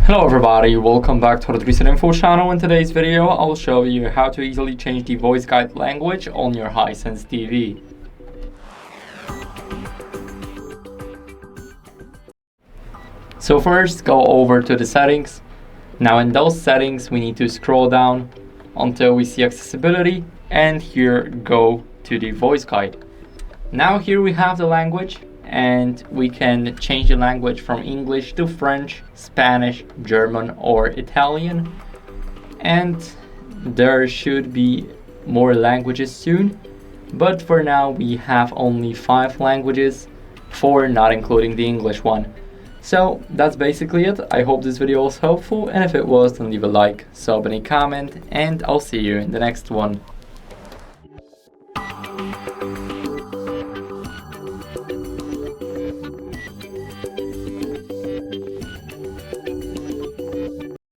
Hello everybody, welcome back to HardReset.Info channel. In today's video, I'll show you how to easily change the voice guide language on your HISENSE TV. So first, go over to the settings. Now in those settings, we need to scroll down until we see accessibility, and here go to the voice guide. Now here we have the language, and we can change the language from English to French, Spanish, German, or Italian. And there should be more languages soon, but for now we have only 5 languages, 4 not including the English one. So that's basically it. I hope this video was helpful, and if it was, then leave a like, sub, and a comment, and I'll see you in the next one.